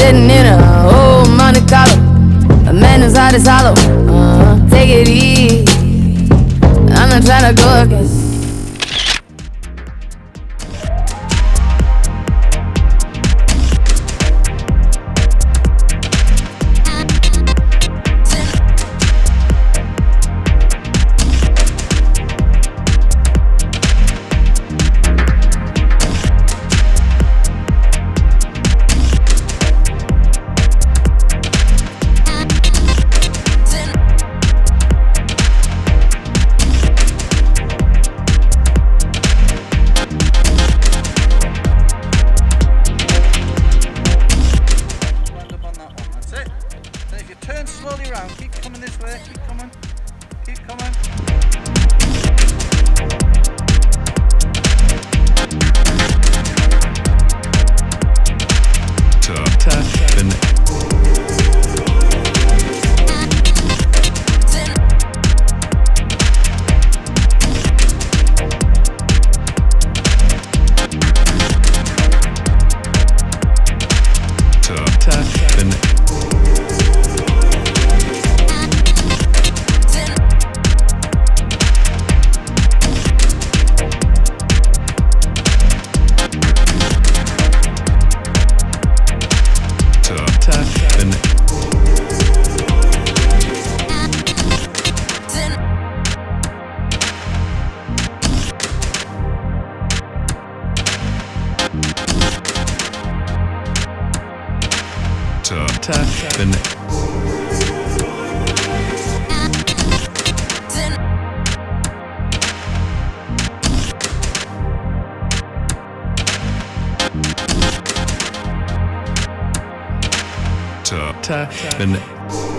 sitting in a old Monte Carlo. A man whose heart is hollow. Take it easy. I'm not trying to go against. Turn slowly round, keep coming this way, keep coming, keep coming. Tapping.